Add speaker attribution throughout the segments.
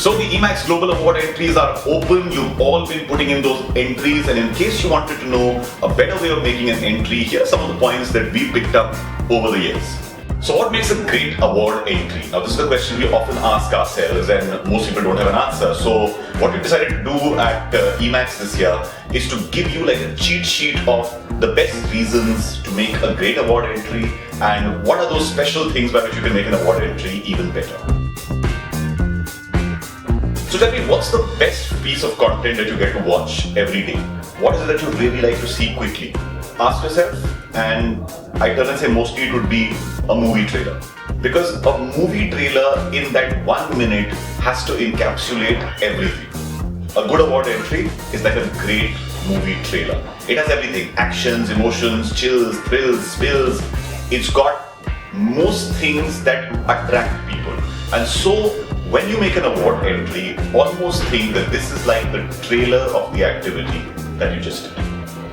Speaker 1: So the Emacs Global Award entries are open. You've all been putting in those entries, and in case you wanted to know a better way of making an entry, here are some of the points that we picked up over the years. So what makes a great award entry? Now this is a question we often ask ourselves and most people don't have an answer. So what we decided to do at Emacs this year is to give you like a cheat sheet of the best reasons to make a great award entry and what are those special things by which you can make an award entry even better. So tell me, what's the best piece of content that you get to watch every day? What is it that you really like to see quickly? Ask yourself, and I turn and say mostly it would be a movie trailer. Because a movie trailer in that 1 minute has to encapsulate everything. A good award entry is like a great movie trailer. It has everything: actions, emotions, chills, thrills, spills. It's got most things that attract people. And so when you make an award entry, almost think that this is like the trailer of the activity that you just did.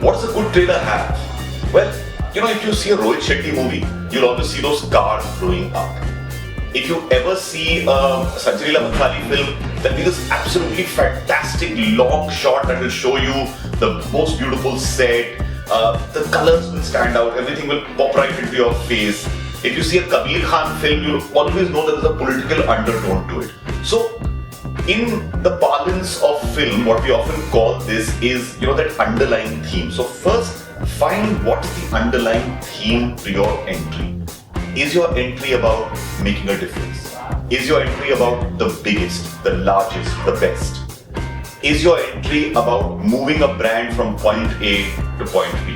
Speaker 1: What does a good trailer have? Well, if you see a Rohit Shetty movie, you'll always see those cars blowing up. If you ever see a Sanjay Leela Bhansali film, there'll be this absolutely fantastic long shot that will show you the most beautiful set, the colors will stand out, everything will pop right into your face. If you see a Kabir Khan film, you'll always know that there's a political undertone to it. So, in the parlance of film, what we often call this is, that underlying theme. So first, find what's the underlying theme to your entry. Is your entry about making a difference? Is your entry about the biggest, the largest, the best? Is your entry about moving a brand from point A to point B?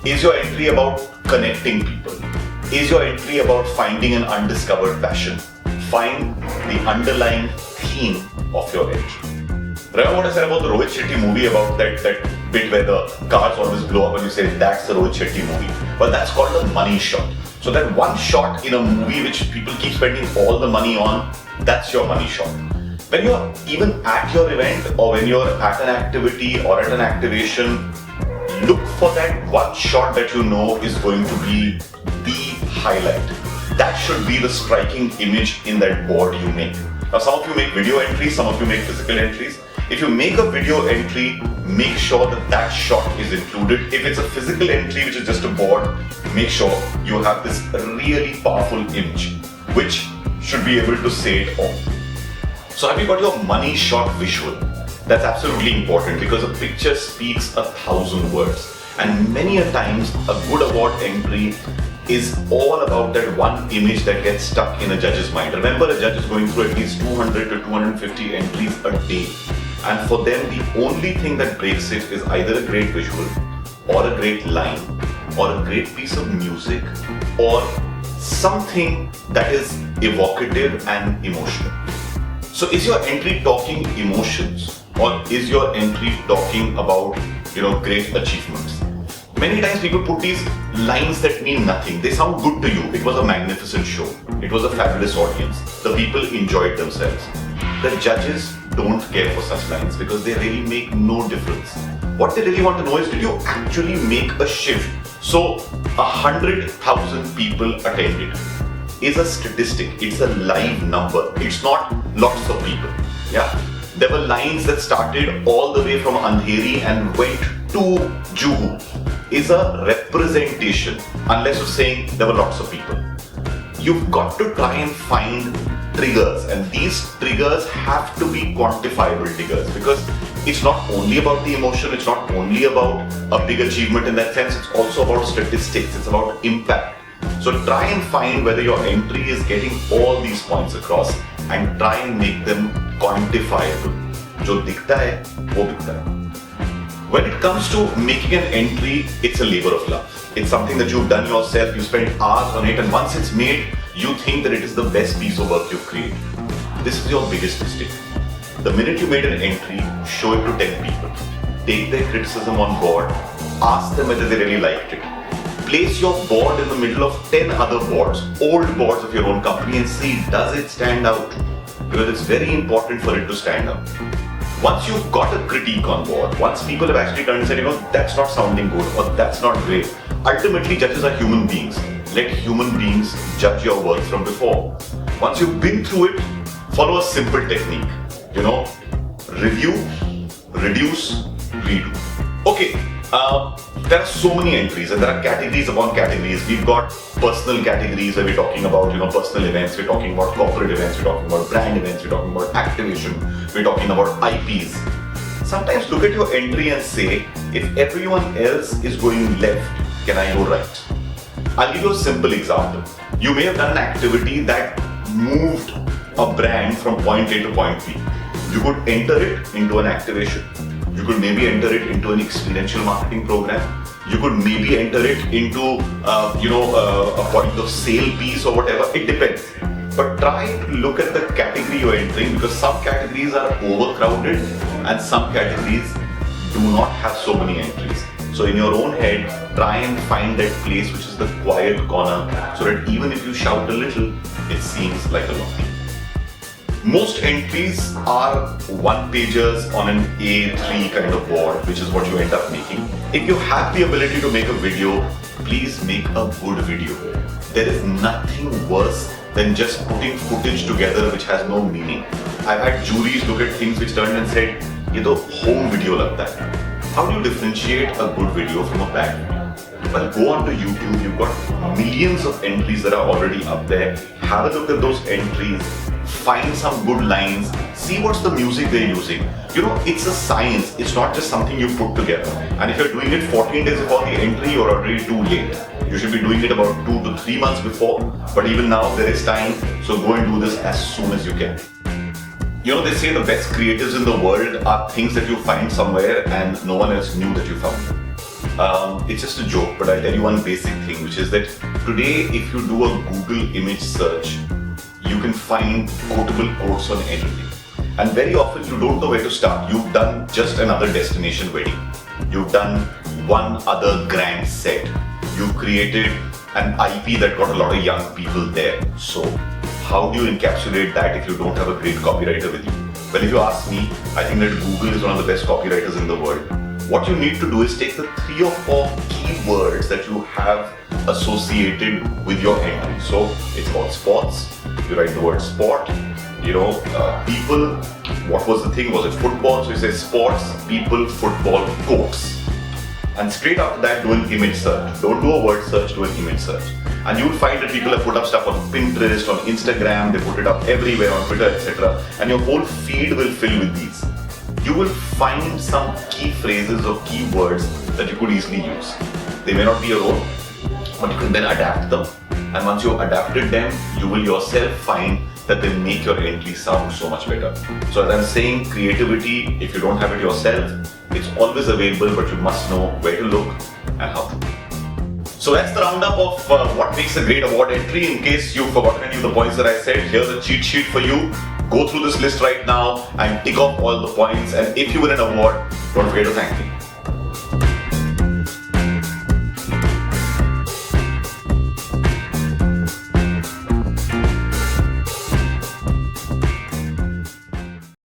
Speaker 1: Is your entry about connecting people? Is your entry about finding an undiscovered passion? Find the underlying theme of your entry. Remember what I said about the Rohit Shetty movie, about that bit where the cars always blow up and you say that's the Rohit Shetty movie. Well, that's called a money shot. So that one shot in a movie which people keep spending all the money on, that's your money shot. When you're even at your event or when you're at an activity or at an activation, look for that one shot that you know is going to be the highlight. That should be the striking image in that board you make. Now some of you make video entries, some of you make physical entries. If you make a video entry, make sure that that shot is included. If it's a physical entry which is just a board, make sure you have this really powerful image which should be able to say it all. So have you got your money shot visual? That's absolutely important because a picture speaks 1,000 words. And many a times a good award entry is all about that one image that gets stuck in a judge's mind. Remember, a judge is going through at least 200 to 250 entries a day. And for them, the only thing that breaks it is either a great visual, or a great line, or a great piece of music, or something that is evocative and emotional. So is your entry talking emotions, or is your entry talking about, great achievements? Many times people put these lines that mean nothing. They sound good to you. It was a magnificent show. It was a fabulous audience. The people enjoyed themselves. The judges don't care for such lines because they really make no difference. What they really want to know is, did you actually make a shift? So 100,000 people attended is a statistic. It's a live number. It's not lots of people. Yeah. There were lines that started all the way from Andheri and went to Juhu. Is a representation, unless you're saying there were lots of people. You've got to try and find triggers, and these triggers have to be quantifiable triggers because it's not only about the emotion, it's not only about a big achievement in that sense, it's also about statistics, it's about impact. So try and find whether your entry is getting all these points across and try and make them quantifiable. जो दिखता है वो बिकता है. When it comes to making an entry, it's a labor of love. It's something that you've done yourself, you spend hours on it, and once it's made, you think that it is the best piece of work you've created. This is your biggest mistake. The minute you made an entry, show it to 10 people. Take their criticism on board, ask them whether they really liked it. Place your board in the middle of 10 other boards, old boards of your own company, and see, does it stand out? Because it's very important for it to stand out. Once you've got a critique on board, once people have actually turned and said, that's not sounding good or that's not great, ultimately judges are human beings. Let human beings judge your work from before. Once you've been through it, follow a simple technique. Review, reduce, redo. Okay, there are so many entries and there are categories upon categories. We've got personal categories where we're talking about personal events, we're talking about corporate events, we're talking about brand events, we're talking about activation, we're talking about IPs. Sometimes look at your entry and say, if everyone else is going left, can I go right? I'll give you a simple example. You may have done an activity that moved a brand from point A to point B. You could enter it into an activation. You could maybe enter it into an experiential marketing program. You could maybe enter it into, a point of sale piece or whatever. It depends. But try to look at the category you're entering, because some categories are overcrowded and some categories do not have so many entries. So in your own head, try and find that place which is the quiet corner, so that even if you shout a little, it seems like a lot. Most entries are one-pagers on an A3 kind of board, which is what you end up making. If you have the ability to make a video, please make a good video. There is nothing worse than just putting footage together which has no meaning. I've had juries look at things which turned and said, "Ye to home video lagta hai." How do you differentiate a good video from a bad video? Well, go onto YouTube, you've got millions of entries that are already up there. Have a look at those entries, find some good lines, see what's the music they're using. It's a science, it's not just something you put together. And if you're doing it 14 days before the entry, you're already too late. You should be doing it about 2 to 3 months before, but even now there is time, so go and do this as soon as you can. They say the best creatives in the world are things that you find somewhere and no one else knew that you found them. It's just a joke, but I'll tell you one basic thing, which is that today if you do a Google image search, you can find quotable quotes on anything. And very often you don't know where to start. You've done just another destination wedding. You've done one other grand set. You've created an IP that got a lot of young people there. So how do you encapsulate that if you don't have a great copywriter with you? Well, if you ask me, I think that Google is one of the best copywriters in the world. What you need to do is take the 3 or 4 keywords that you have associated with your entry. So it's called sports. You write the word sport. People. What was the thing? Was it football? So you say sports, people, football, quotes. And straight after that, do an image search. Don't do a word search, do an image search. And you will find that people have put up stuff on Pinterest, on Instagram, they put it up everywhere, on Twitter, etc. And your whole feed will fill with these. You will find some key phrases or keywords that you could easily use. They may not be your own, but you can then adapt them. And once you've adapted them, you will yourself find that they make your entry sound so much better. So as I'm saying, creativity, if you don't have it yourself, it's always available, but you must know where to look and how to. So that's the roundup of what makes a great award entry. In case you've forgotten any of the points that I said, here's a cheat sheet for you. Go through this list right now and tick off all the points. And if you win an award, don't forget to thank me.